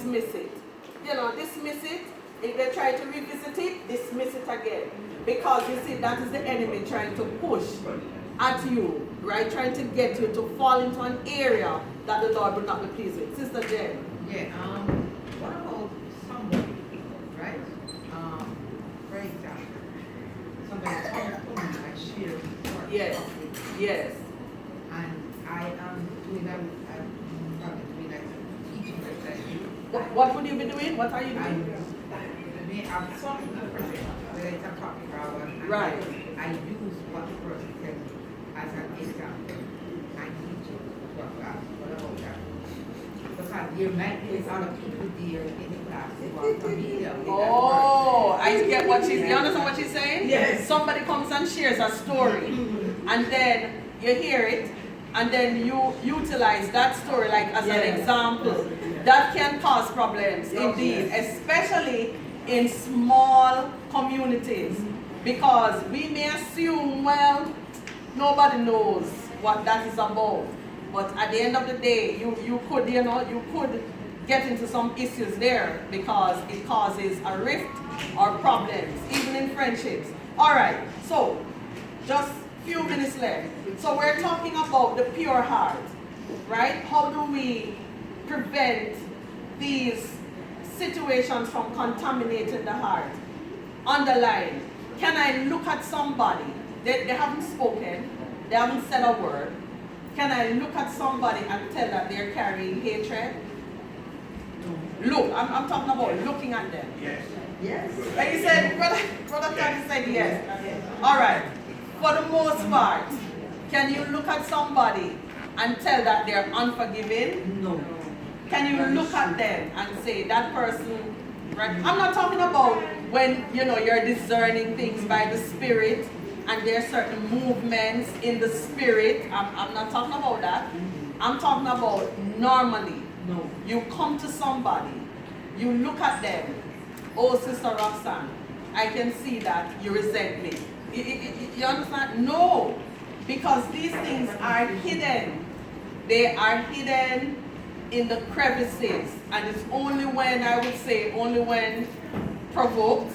dismiss it. Dismiss it. If they try to revisit it, dismiss it again. Because you see, that is the enemy trying to push at you, right? Trying to get you to fall into an area that the Lord will not be pleased with. Sister Jen. Yeah, what about somebody, right? For example, somebody comes to me and shares work Yes. Yes. and I am doing that, I'm probably doing that teaching that I do. What would you be doing? What are you I doing? may have something to present, whether it's a topic or one. and Right. I use what the person tells me as an example and teach it. What about that? Because there might be other people there in the class who are familiar with that Oh, word. I get what she's, you understand what she's saying? Yes. Somebody comes and shares a story, and then you hear it, and then you utilize that story like as an example. That can cause problems indeed, especially in small communities, because we may assume, well, nobody knows what that is about. But at the end of the day, you could get into some issues there because it causes a rift or problems, even in friendships. All right, so just few minutes left. So we're talking about the pure heart, right? How do we prevent these situations from contaminating the heart? Underline, can I look at somebody, they haven't spoken, they haven't said a word, can I look at somebody and tell that they're carrying hatred? Look, I'm talking about looking at them. Yes. Yes. And he said, Brother Tony said yes. All right, for the most part, can you look at somebody and tell that they're unforgiving? No. Can you look at them and say that person, right? I'm not talking about when you're discerning things by the Spirit and there are certain movements in the Spirit. I'm not talking about that. I'm talking about normally. No. You come to somebody, you look at them. Oh, Sister Roxanne, I can see that you resent me. You understand? No, because these things are hidden. They are hidden in the crevices, and it's only when provoked,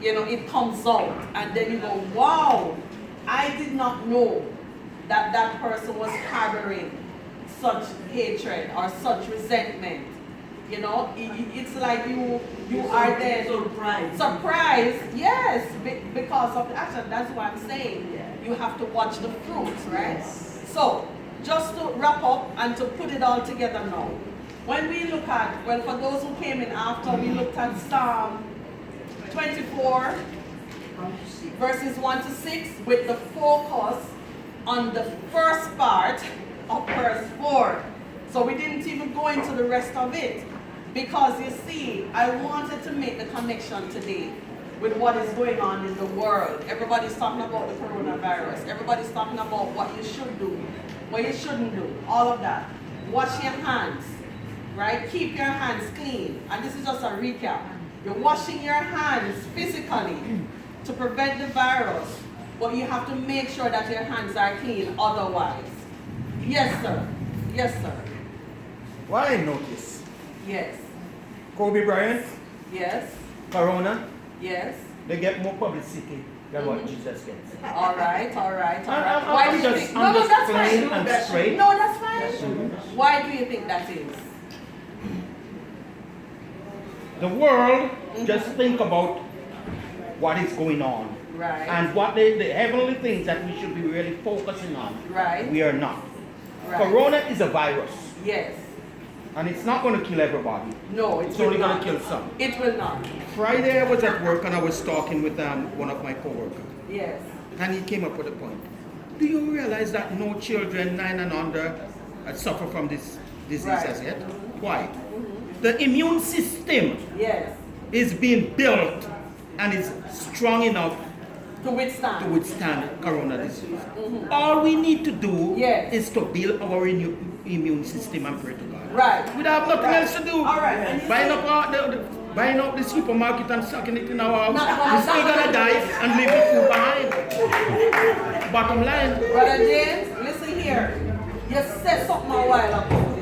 it comes out, and then you go, wow, I did not know that person was harboring such hatred or such resentment. It's like you are then surprised, yes, because of the action. That's what I'm saying. You have to watch the fruits, right? Yes. So, just to wrap up and to put it all together now. When we look at, well, for those who came in after, we looked at Psalm 24, verses 1 to 6, with the focus on the first part of verse 4. So we didn't even go into the rest of it, because you see, I wanted to make the connection today with what is going on in the world. Everybody's talking about the coronavirus. Everybody's talking about what you should do, what you shouldn't do, all of that. Wash your hands, right? Keep your hands clean. And this is just a recap. You're washing your hands physically to prevent the virus, but you have to make sure that your hands are clean otherwise. Yes, sir. Yes, sir. What I notice, Yes. Kobe Bryant, Yes. Corona, Yes. they get more publicity than what Jesus gets. All right. I'm Why do you just- think? I'm No, just that's plain fine. and straight. No, that's fine. Why do you think that is? The world just think about what is going on. Right. And what the heavenly things that we should be really focusing on. Right. We are not. Right. Corona is a virus. Yes. And it's not going to kill everybody. No, It's only going to kill some. It will not. Friday I was at work and I was talking with one of my coworkers. Yes. And he came up with a point. Do you realize that no children 9 and under suffer from this disease Right. as yet? Why? The immune system Yes. is being built and is strong enough To withstand. to withstand corona disease. All we need to do Yes. is to build our immune system and pray to God. Right. We don't have nothing Right. else to do. All right. And you Buying see- up the supermarket and sucking it in our house. Not gonna- We're still not gonna gonna- die and leave the food behind. Bottom line. Brother James, listen here. You said something a while ago,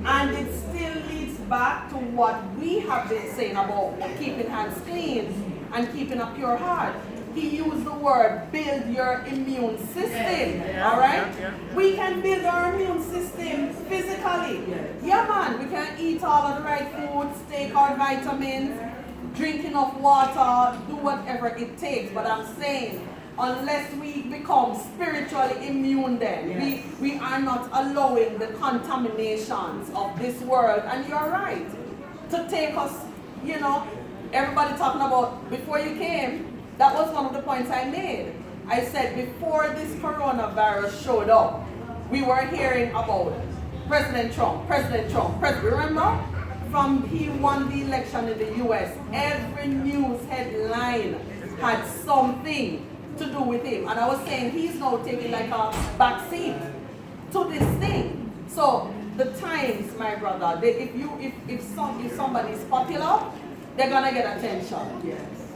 and it still leads back to what we have been saying about keeping hands clean and keeping a pure heart. He used the word build your immune system. All right? We can build our immune system physically. Yeah, man. We can eat all of the right foods, take our vitamins, drink enough water, do whatever it takes. But I'm saying, unless we become spiritually immune, then we are not allowing the contaminations of this world. And you're right, to take us, you know, everybody talking about before you came, that was one of the points I made. I said before this coronavirus showed up, we were hearing about President Trump. Remember? From he won the election in the US, every news headline had something to do with him. And I was saying he's now taking like a back seat to this thing. So the Times, my brother, if somebody is popular, they're gonna get attention.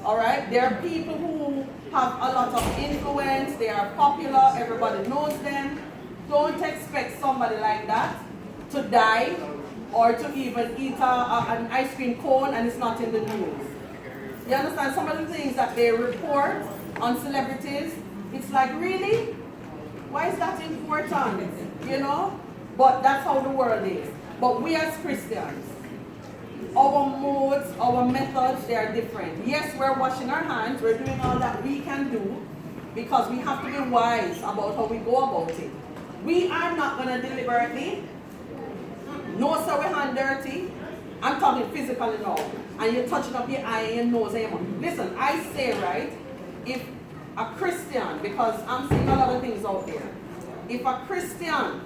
All right? There are people who have a lot of influence, they are popular, everybody knows them. Don't expect somebody like that to die or to even eat an ice cream cone and it's not in the news. You understand? Some of the things that they report on celebrities, it's like, really? Why is that important? You know? But that's how the world is. But we as Christians, our modes, our methods, they are different. Yes, we're washing our hands, we're doing all that we can do because we have to be wise about how we go about it. We are not going to deliberately, no sir, we're hand dirty. I'm talking physically now. And you're touching up your eye and your nose and your mouth. Listen, I say, right, if a Christian, because I'm seeing a lot of things out there, if a Christian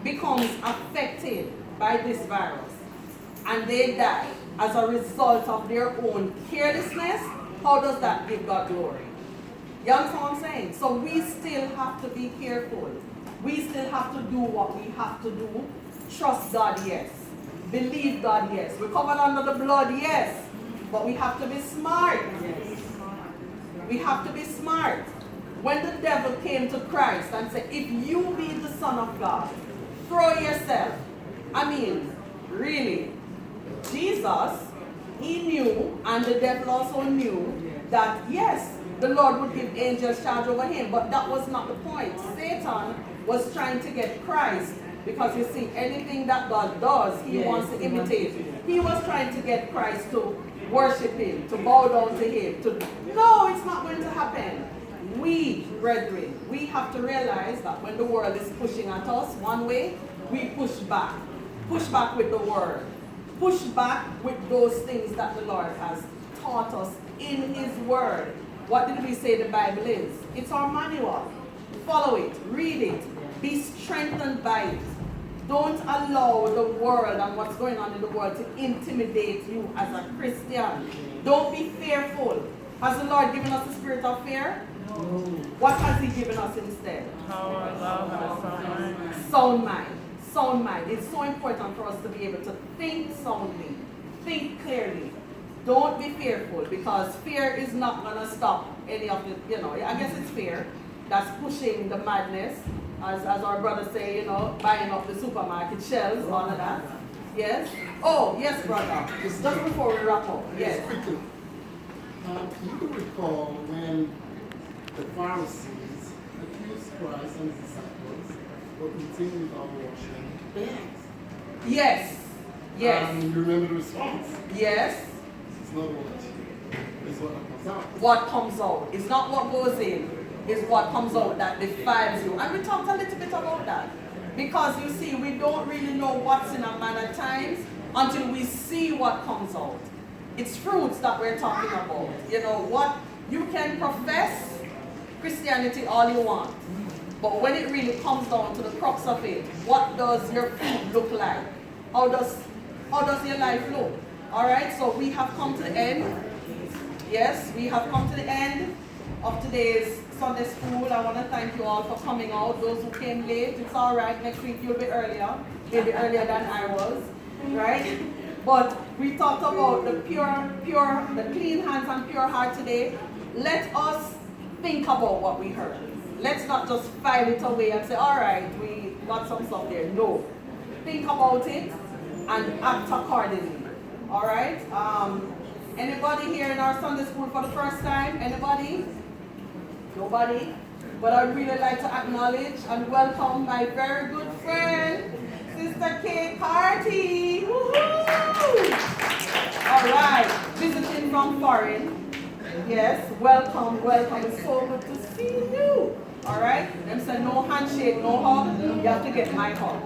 becomes affected by this virus and they die as a result of their own carelessness, how does that give God glory? You understand what I'm saying? So we still have to be careful. We still have to do what we have to do. Trust God, yes. Believe God, yes. We're covered under the blood, yes. But we have to be smart. We have to be smart. When the devil came to Christ and said, if you be the Son of God, throw yourself. I mean, really, Jesus, he knew, and the devil also knew, that yes, the Lord would give angels charge over him, but that was not the point. Satan was trying to get Christ, because you see, anything that God does, he wants to imitate. He was trying to get Christ to worship him, to bow down to him. No, it's not going to happen. We, brethren, we have to realize that when the world is pushing at us one way, we push back. Push back with the word. Push back with those things that the Lord has taught us in his word. What did we say the Bible is? It's our manual. Follow it, read it, be strengthened by it. Don't allow the world and what's going on in the world to intimidate you as a Christian. Don't be fearful. Has the Lord given us the spirit of fear? No. What has he given us instead? Power, love, and sound mind. Sound mind. Sound mind. It's so important for us to be able to think soundly, think clearly. Don't be fearful, because fear is not going to stop any of the, I guess it's fear that's pushing the madness, as our brothers say, buying up the supermarket shelves, all of that. Yes? Oh, yes, brother. Just before we wrap up. Yes. Quickly. You can recall when the Pharisees accused Christ and his disciples of continuing on washing their hands. Yes. Yes. You remember the response? Yes. It's not what. It's what comes out. What comes out. It's not what goes in. It's what comes out that defiles you. And we talked a little bit about that. Because you see, we don't really know what's in a man at times until we see what comes out. It's fruits that we're talking about. What you can profess Christianity all you want. But when it really comes down to the crux of it, what does your fruit look like? How does your life look? Alright, so we have come to the end. Yes, we have come to the end of today's Sunday school. I want to thank you all for coming out. Those who came late, it's alright. Next week you'll be earlier. Maybe earlier than I was. Right? But we talked about the the clean hands and pure heart today. Let us think about what we heard. Let's not just file it away and say, alright, we got some stuff there. No. Think about it and act accordingly. All right. Anybody here in our Sunday school for the first time? Anybody? Nobody? But I'd really like to acknowledge and welcome my very good friend, Sister Kay Carty. Woohoo! All right. Visiting from foreign. Yes, welcome, welcome. It's so good to see you. All right? Them say no handshake, no hug. You have to get my hug.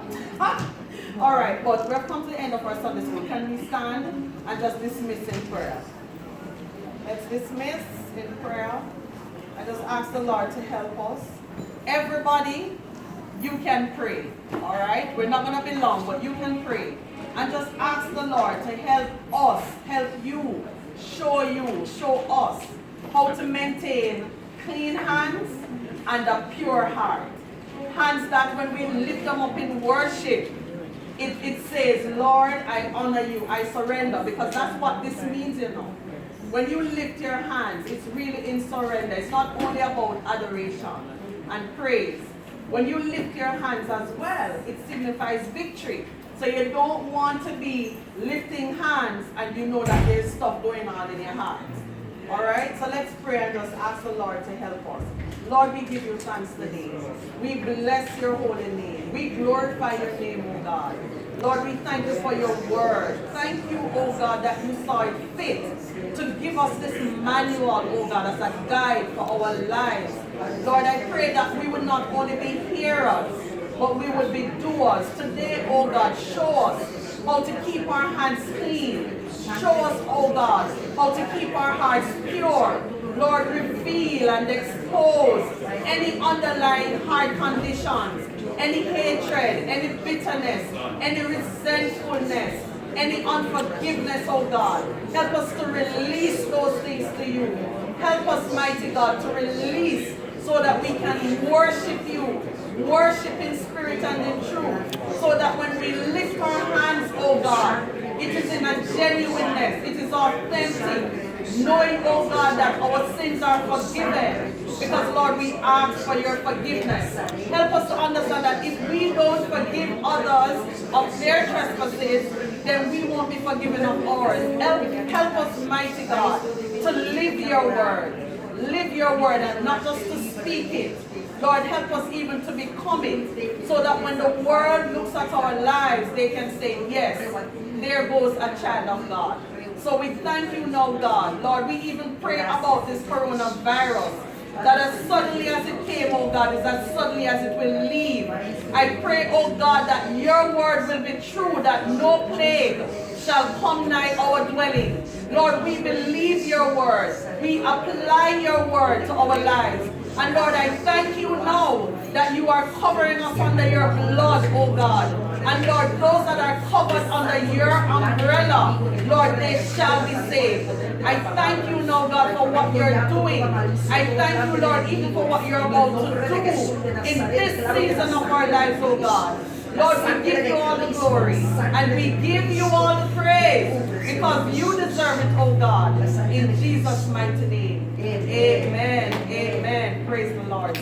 All right, but we've come to the end of our Sunday school. Can we stand and just dismiss in prayer? Let's dismiss in prayer. I just ask the Lord to help us. Everybody, you can pray. All right? We're not going to be long, but you can pray. And just ask the Lord to help us, help you, show us how to maintain clean hands and a pure heart. Hands that when we lift them up in worship, it says, Lord, I honor you, I surrender, because that's what this means, you know. When you lift your hands, it's really in surrender. It's not only about adoration and praise. When you lift your hands as well, it signifies victory. So you don't want to be lifting hands and you know that there's stuff going on in your heart. All right? So let's pray and just ask the Lord to help us. Lord, we give you thanks today. We bless your holy name. We glorify your name, oh God. Lord, we thank you for your word. Thank you, oh God, that you saw it fit to give us this manual, oh God, as a guide for our lives. Lord, I pray that we would not only be hearers, but we would be doers. Today, oh God, show us how to keep our hands clean. Show us, oh God, how to keep our hearts pure. Lord, reveal and expose any underlying heart conditions, any hatred, any bitterness, any resentfulness, any unforgiveness, oh God. Help us to release those things to you. Help us, mighty God, to release so that we can worship you, worship in spirit and in truth, so that when we lift our hands, oh God, it is in a genuineness, it is authentic, knowing, oh God, that our sins are forgiven. Because, Lord, we ask for your forgiveness. Help us to understand that if we don't forgive others of their trespasses, then we won't be forgiven of ours. Help us, mighty God, to live your word. Live your word and not just to speak it. Lord, help us even to become it, so that when the world looks at our lives, they can say, yes, there goes a child of God. So we thank you now, God. Lord, we even pray about this coronavirus, that as suddenly as it came, oh God, is as suddenly as it will leave. I pray, oh God, that your word will be true, that no plague shall come nigh our dwelling. Lord, we believe your word. We apply your word to our lives. And Lord, I thank you now that you are covering us under your blood, oh God. And Lord, those that are covered under your umbrella, Lord, they shall be saved. I thank you now, God, for what you're doing. I thank you, Lord, even for what you're about to do in this season of our lives, oh God. Lord, we give you all the glory and we give you all the praise because you deserve it, oh God. In Jesus' mighty name. Amen. Amen. Praise the Lord.